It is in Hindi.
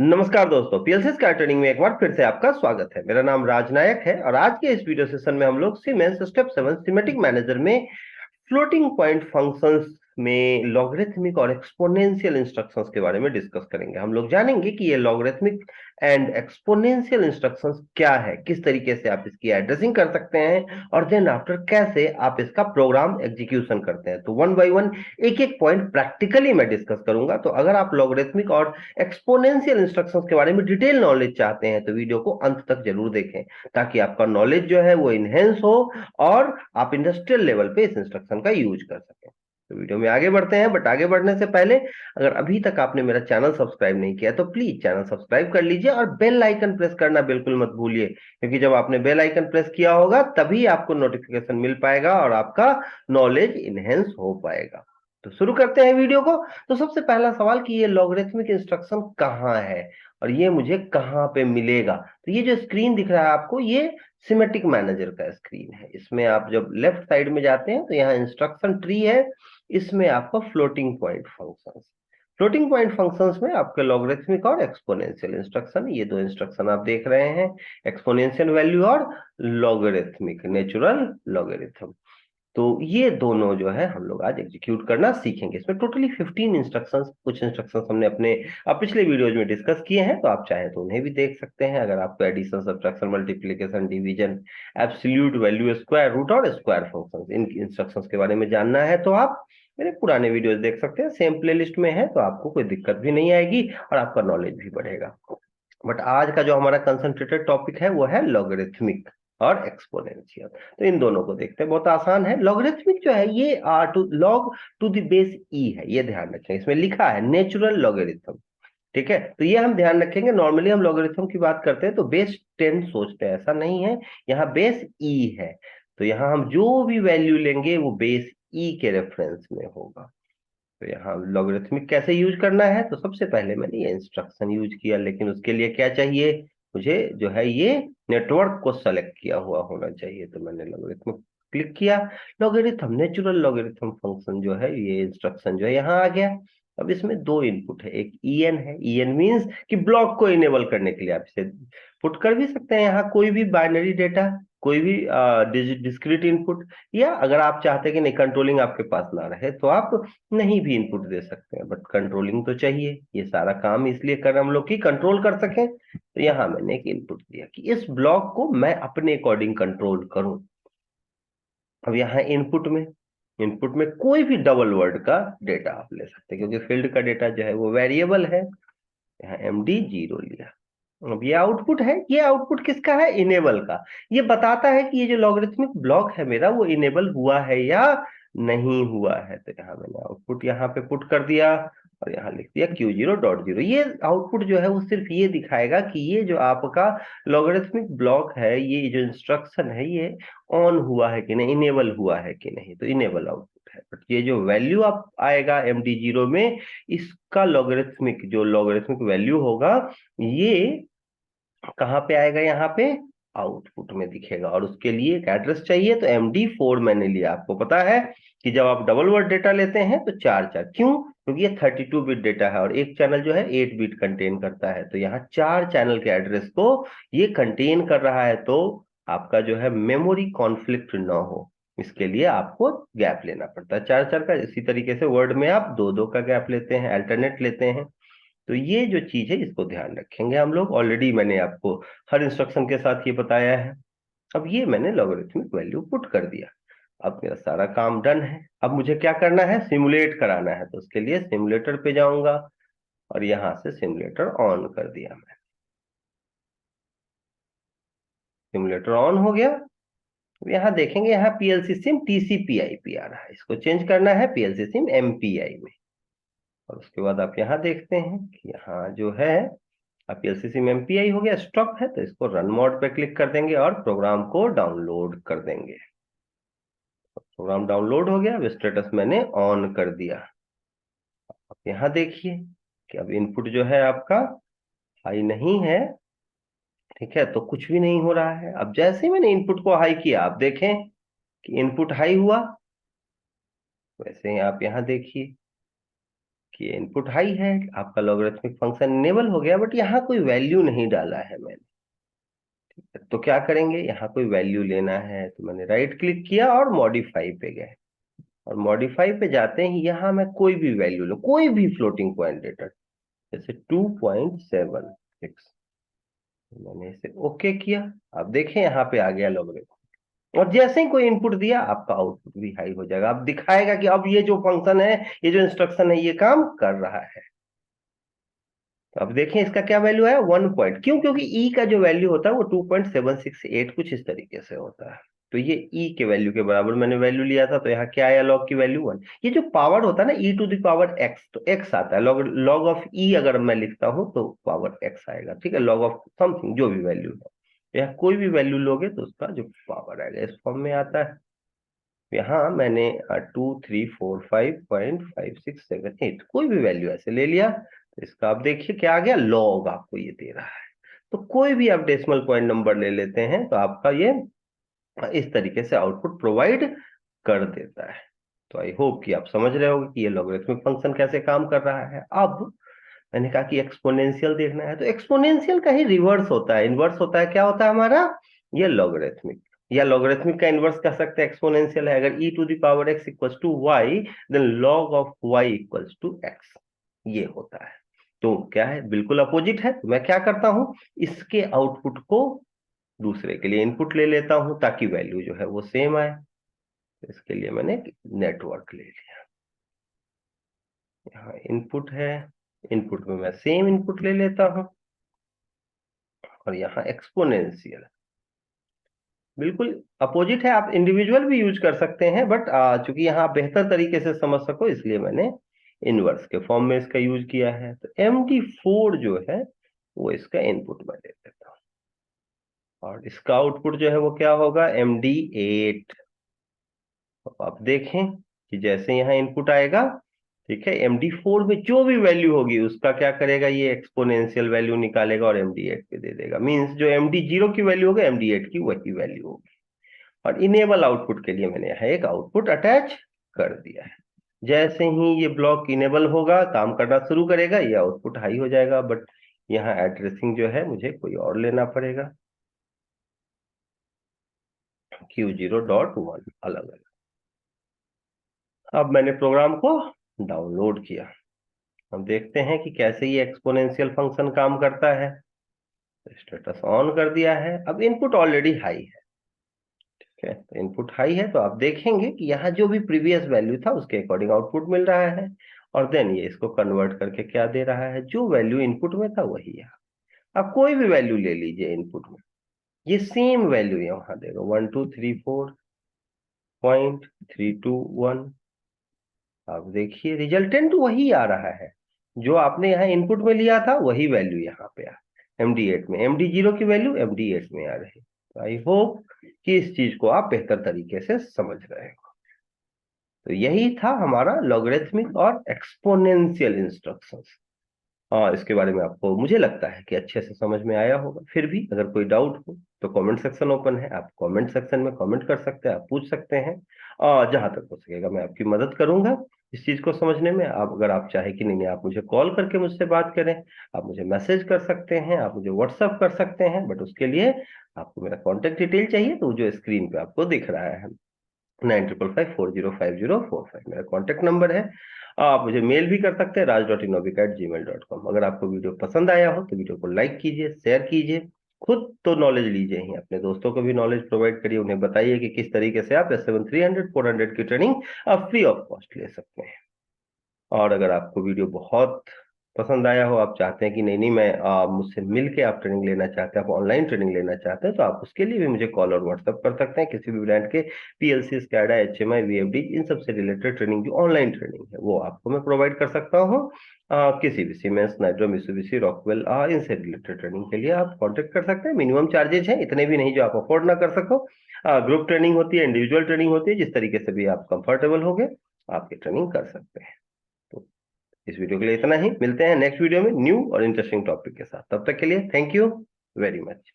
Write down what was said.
नमस्कार दोस्तों, पीएलसी स्काई ट्रेनिंग में एक बार फिर से आपका स्वागत है। मेरा नाम राज नायक है और आज के इस वीडियो सेशन में हम लोग सीमेंस स्टेप 7 सिमेटिक मैनेजर में फ्लोटिंग पॉइंट फंक्शंस में लॉगरिथमिक और एक्सपोनेंशियल इंस्ट्रक्शंस के बारे में डिस्कस करेंगे। हम लोग जानेंगे कि ये लॉगरिथमिक एंड एक्सपोनेंशियल इंस्ट्रक्शंस क्या है, किस तरीके से आप इसकी एड्रेसिंग कर सकते हैं और देन आफ्टर कैसे आप इसका प्रोग्राम एग्जीक्यूशन करते हैं। तो वन बाय वन एक एक पॉइंट प्रैक्टिकली मैं डिस्कस करूंगा। तो अगर आप लॉगरिथमिक और एक्सपोनेंशियल इंस्ट्रक्शंस के बारे में डिटेल नॉलेज चाहते हैं तो वीडियो को अंत तक जरूर देखें, ताकि आपका नॉलेज जो है वो इनहेंस हो और आप इंडस्ट्रियल लेवल पे इस इंस्ट्रक्शन का यूज कर सकें। तो वीडियो में आगे बढ़ते हैं, बट आगे बढ़ने से पहले अगर अभी तक आपने मेरा चैनल सब्सक्राइब नहीं किया तो प्लीज चैनल सब्सक्राइब कर लीजिए और बेल आइकन प्रेस करना बिल्कुल मत भूलिए, क्योंकि जब आपने बेल आइकन प्रेस किया होगा तभी आपको नोटिफिकेशन मिल पाएगा और आपका नॉलेज इनहेंस हो पाएगा। तो शुरू करते हैं वीडियो को। तो सबसे पहला सवाल कि ये लॉगरिथमिक इंस्ट्रक्शन कहाँ है और ये मुझे कहाँ पे मिलेगा। तो ये जो स्क्रीन दिख रहा है आपको, ये सिमेटिक मैनेजर का स्क्रीन है। इसमें आप जब लेफ्ट साइड में जाते हैं तो यहाँ इंस्ट्रक्शन ट्री है, इसमें आपका फ्लोटिंग पॉइंट फंक्शंस में आपके लॉगरिथमिक और एक्सपोनेंशियल इंस्ट्रक्शन, ये दो इंस्ट्रक्शन आप देख रहे हैं, एक्सपोनेंशियल वैल्यू और लॉगरिथमिक नेचुरल लॉगरिथम। तो ये दोनों जो है हम लोग आज एग्जीक्यूट करना सीखेंगे। इसमें टोटली 15 इंस्ट्रक्शंस, कुछ इंस्ट्रक्शंस हमने अपने पिछले वीडियोज में डिस्कस किए हैं, तो आप चाहें तो उन्हें भी देख सकते हैं। अगर आपको addition, subtraction, multiplication, division, absolute value, square root और स्क्वायर फंक्शंस, इन इंस्ट्रक्शंस के बारे में जानना है तो आप मेरे पुराने वीडियोज देख सकते हैं। सेम प्लेलिस्ट में है, तो आपको कोई दिक्कत भी नहीं आएगी और आपका नॉलेज भी बढ़ेगा। बट आज का जो हमारा कंसंट्रेटेड टॉपिक है वो है लॉगरिथमिक और एक्सपोनेंशियल। तो इन दोनों को देखते हैं, बहुत आसान है। लॉगरिथमिक जो है ये R two log to the base e है, ये ध्यान रखें। इसमें लिखा है नेचुरल लॉगरिथम, ठीक है। तो ये हम ध्यान रखेंगे। नॉर्मली हम लॉगरिथम की बात करते हैं तो बेस 10 सोचते हैं, ऐसा नहीं है। यहाँ बेस ई है, तो यहाँ हम जो भी वैल्यू लेंगे वो बेस ई के रेफरेंस में होगा। तो यहाँ लॉगरिथमिक कैसे यूज करना है, तो सबसे पहले मैंने ये इंस्ट्रक्शन यूज किया, लेकिन उसके लिए क्या चाहिए मुझे, जो है ये नेटवर्क को सेलेक्ट किया हुआ होना चाहिए। तो मैंने लॉगरिथमिक क्लिक किया, लॉगरिथम नेचुरल लॉगरिथम फंक्शन जो है, ये इंस्ट्रक्शन जो है यहाँ आ गया। अब इसमें दो इनपुट है, एक en है। en मीन्स कि ब्लॉक को इनेबल करने के लिए आप इसे पुट कर भी सकते हैं यहाँ कोई भी बाइनरी डेटा, कोई भी डिस्क्रीट इनपुट, या अगर आप चाहते हैं कि नहीं कंट्रोलिंग आपके पास ना रहे तो आप नहीं भी इनपुट दे सकते हैं। बट कंट्रोलिंग तो चाहिए, ये सारा काम इसलिए कर हम लोग की कंट्रोल कर सकें। तो यहाँ मैंने एक इनपुट दिया कि इस ब्लॉक को मैं अपने अकॉर्डिंग कंट्रोल करूं। अब यहाँ इनपुट में कोई भी डबल वर्ड का डेटा आप ले सकते हैं, क्योंकि फील्ड का डेटा जो है वो वेरिएबल है। यहाँ MD0 लिया। अब ये आउटपुट है, ये आउटपुट किसका है, इनेबल का। ये बताता है कि ये जो लॉगरिथमिक ब्लॉक है मेरा वो इनेबल हुआ है या नहीं हुआ है। तो यहाँ मैंने आउटपुट यहाँ पे पुट कर दिया और यहाँ लिख दिया Q0.0। ये आउटपुट जो है वो सिर्फ ये दिखाएगा कि ये जो आपका लॉगरिथमिक ब्लॉक है, ये जो इंस्ट्रक्शन है, ये ऑन हुआ है कि नहीं, इनेबल हुआ है कि नहीं। तो इनेबल आउटपुट है। बट ये जो वैल्यू आप आएगा MD0 में, इसका लॉगरिथमिक वैल्यू होगा, ये कहाँ पे आएगा, यहाँ पे आउटपुट में दिखेगा। और उसके लिए एक एड्रेस चाहिए, तो MD4 मैंने लिया। आपको पता है कि जब आप डबल वर्ड डेटा लेते हैं तो चार चार, क्यों, क्योंकि ये 32 बिट डेटा है और एक चैनल जो है 8 बिट कंटेन करता है। तो यहाँ चार चैनल के एड्रेस को ये कंटेन कर रहा है, तो आपका जो है मेमोरी कॉन्फ्लिक्ट ना हो, इसके लिए आपको गैप लेना पड़ता है चार चार का। इसी तरीके से वर्ड में आप दो दो का गैप लेते हैं, अल्टरनेट लेते हैं। तो ये जो चीज है इसको ध्यान रखेंगे हम लोग। ऑलरेडी मैंने आपको हर इंस्ट्रक्शन के साथ ये बताया है। अब ये मैंने लॉगरिथमिक वैल्यू पुट कर दिया। अब मेरा सारा काम डन है। अब मुझे क्या करना है, सिमुलेट कराना है। तो उसके लिए सिमुलेटर पे जाऊंगा और यहां से सिमुलेटर ऑन कर दिया मैं। सिमुलेटर ऑन हो गया। अब यहाँ देखेंगे, यहाँ PLC सिम TCP/IP आ रहा है, इसको चेंज करना है PLC सिम MPI में। और उसके बाद आप यहाँ देखते हैं कि यहाँ जो है अब PLC में MPI हो गया, स्टॉप है, तो इसको रन मोड पे क्लिक कर देंगे और प्रोग्राम को डाउनलोड कर देंगे। प्रोग्राम डाउनलोड हो गया। अब स्टेटस मैंने ऑन कर दिया। अब यहाँ देखिए कि अब इनपुट जो है आपका हाई नहीं है, ठीक है, तो कुछ भी नहीं हो रहा है। अब जैसे ही मैंने इनपुट को हाई किया, आप देखें कि इनपुट हाई हुआ। वैसे ही आप यहाँ देखिए कि इनपुट हाई है, आपका लॉगरिथमिक फंक्शन इनेबल हो गया, बट यहाँ कोई वैल्यू नहीं डाला है मैंने। तो क्या करेंगे, यहाँ कोई वैल्यू लेना है, तो मैंने राइट क्लिक किया और मॉडिफाई पे गए, और मॉडिफाई पे जाते ही यहाँ मैं कोई भी वैल्यू लूँ, कोई भी फ्लोटिंग पॉइंट डेटा, जैसे 2.76, मैंने इसे ओके किया। अब देखें यहाँ पे आ गया लॉगरिथम, और जैसे ही कोई इनपुट दिया आपका आउटपुट भी हाई हो जाएगा। अब दिखाएगा कि अब ये जो फंक्शन है, ये जो इंस्ट्रक्शन है, ये काम कर रहा है। तो अब देखें इसका क्या वैल्यू है, 1 पॉइंट, क्यों? क्योंकि ई का जो वैल्यू होता है वो 2.768 कुछ इस तरीके से होता है। तो ये ई के वैल्यू के बराबर मैंने वैल्यू लिया था, तो यहाँ क्या आया, लॉग की वैल्यू 1। ये जो पावर होता है ना, ई टू द पावर एक्स, तो एक्स आता है, लॉग लॉग ऑफ ई अगर मैं लिखता हूं तो पावर एक्स आएगा, ठीक है, लॉग ऑफ समथिंग जो भी वैल्यू है, यहाँ कोई भी वैल्यू लोगे तो उसका जो पावर आएगा इस फॉर्म में आता है। यहाँ मैंने 2, 3, 4, 5.5678 कोई भी वैल्यू ऐसे ले लिया, तो इसका आप देखिए क्या आ गया, लॉग आपको ये दे रहा है। तो कोई भी आप डेसिमल पॉइंट नंबर ले लेते हैं तो आपका ये इस तरीके से आउटपुट प्रोवाइड कर देता है। तो आई होप कि आप समझ रहे होंगे कि ये लॉगरिथमिक फंक्शन कैसे काम कर रहा है। अब मैंने कहा कि एक्सपोनेंशियल देखना है, तो एक्सपोनेंशियल का ही रिवर्स होता है, इनवर्स होता है। क्या होता है हमारा, ये लॉगरिथमिक, या लॉगरिथमिक का इनवर्स कह सकते हैं एक्सपोनेंशियल है। अगर e to the power x equals to y, then log of y equals to x, ये होता है। तो क्या है, बिल्कुल अपोजिट है। तो मैं क्या करता हूं, इसके आउटपुट को दूसरे के लिए इनपुट ले लेता हूं ताकि वैल्यू जो है वो सेम आए। तो इसके लिए मैंने नेटवर्क ले लिया, यहाँ इनपुट है, इनपुट में मैं सेम इनपुट ले लेता हूं, और यहाँ एक्सपोनेंशियल बिल्कुल अपोजिट है। आप इंडिविजुअल भी यूज कर सकते हैं, बट चूंकि यहाँ आप बेहतर तरीके से समझ सको इसलिए मैंने इनवर्स के फॉर्म में इसका यूज किया है। तो MD4 जो है वो इसका इनपुट में ले लेता हूँ, और इसका आउटपुट जो है वो क्या होगा, MD8। तो आप देखें कि जैसे यहाँ इनपुट आएगा, ठीक है, MD4 में जो भी वैल्यू होगी उसका क्या करेगा, ये एक्सपोनेंशियल वैल्यू निकालेगा और MD8 पे दे देगा। मींस जो MD0 की वैल्यू होगी, MD8 की वही वैल्यू होगी। और इनेबल आउटपुट के लिए मैंने यहाँ एक आउटपुट अटैच कर दिया है। जैसे ही ये ब्लॉक इनेबल होगा, काम करना शुरू करेगा, ये आउटपुट हाई हो जाएगा। बट यहाँ एड्रेसिंग जो है मुझे कोई और लेना पड़ेगा, Q0.1 अलग अलग। अब मैंने प्रोग्राम को डाउनलोड किया, हम देखते हैं कि कैसे ये एक्सपोनेंशियल फंक्शन काम करता है। स्टेटस ऑन कर दिया है। अब इनपुट ऑलरेडी हाई है, ठीक है, तो इनपुट हाई है, तो आप देखेंगे कि यहाँ जो भी प्रीवियस वैल्यू था उसके अकॉर्डिंग आउटपुट मिल रहा है, और देन ये इसको कन्वर्ट करके क्या दे रहा है, जो वैल्यू इनपुट में था वही है। आप कोई भी वैल्यू ले लीजिए इनपुट में, ये सेम वैल्यू यहाँ देगा, 1, 2, 3, 4.321। आप देखिए रिजल्टेंट वही आ रहा है, जो आपने यहाँ इनपुट में लिया था वही वैल्यू यहाँ पे आ MD8 में, MD0 की वैल्यू MD8 में आ रही। आई होप कि इस चीज को आप बेहतर तरीके से समझ रहे हो। तो यही था हमारा लॉगरिथमिक और एक्सपोनेंशियल इंस्ट्रक्शंस। इसके बारे में आपको मुझे लगता है कि अच्छे से समझ में आया होगा। फिर भी अगर कोई डाउट हो तो कमेंट सेक्शन ओपन है, आप कमेंट सेक्शन में कमेंट कर सकते हैं, आप पूछ सकते हैं, और जहां तक हो सकेगा मैं आपकी मदद करूंगा इस चीज को समझने में। आप अगर आप चाहे कि नहीं आप मुझे कॉल करके मुझसे बात करें, आप मुझे मैसेज कर सकते हैं, आप मुझे व्हाट्सअप कर सकते हैं, बट उसके लिए आपको मेरा कॉन्टेक्ट डिटेल चाहिए, तो जो स्क्रीन पे आपको दिख रहा है 9555405045 मेरा कॉन्टेक्ट नंबर है। आप मुझे मेल भी कर सकते हैं, raj.innovik@gmail.com। अगर आपको वीडियो पसंद आया हो तो वीडियो को लाइक कीजिए, शेयर कीजिए, खुद तो नॉलेज लीजिए ही, अपने दोस्तों को भी नॉलेज प्रोवाइड करिए, उन्हें बताइए कि किस तरीके से आप S7 300 400 की ट्रेनिंग आप फ्री ऑफ कॉस्ट ले सकते हैं। और अगर आपको वीडियो बहुत पसंद आया हो, आप चाहते हैं कि नहीं नहीं मैं मुझसे मिल के आप ट्रेनिंग लेना चाहते हैं, आप ऑनलाइन ट्रेनिंग लेना चाहते हैं, तो आप उसके लिए भी मुझे कॉल और व्हाट्सअप कर सकते हैं। किसी भी ब्रांड के PLC, SCADA, HMI, VFD इन सबसे रिलेटेड ट्रेनिंग जो ऑनलाइन ट्रेनिंग है वो आपको मैं प्रोवाइड कर सकता हूँ। किसी भी सीमेंस, नाइट्रो, मित्सुबिशी, रॉकवेल इनसे रिलेटेड ट्रेनिंग के लिए आप कॉन्टेक्ट कर सकते हैं। मिनिमम चार्जेज हैं, इतने भी नहीं जो आप अफोर्ड ना कर सको। ग्रुप ट्रेनिंग होती है, इंडिविजुअल ट्रेनिंग होती है, जिस तरीके से भी आप कंफर्टेबल हो गए आपकी ट्रेनिंग कर सकते हैं। तो इस वीडियो के लिए इतना ही, मिलते हैं नेक्स्ट वीडियो में न्यू और इंटरेस्टिंग टॉपिक के साथ। तब तक के लिए थैंक यू वेरी मच।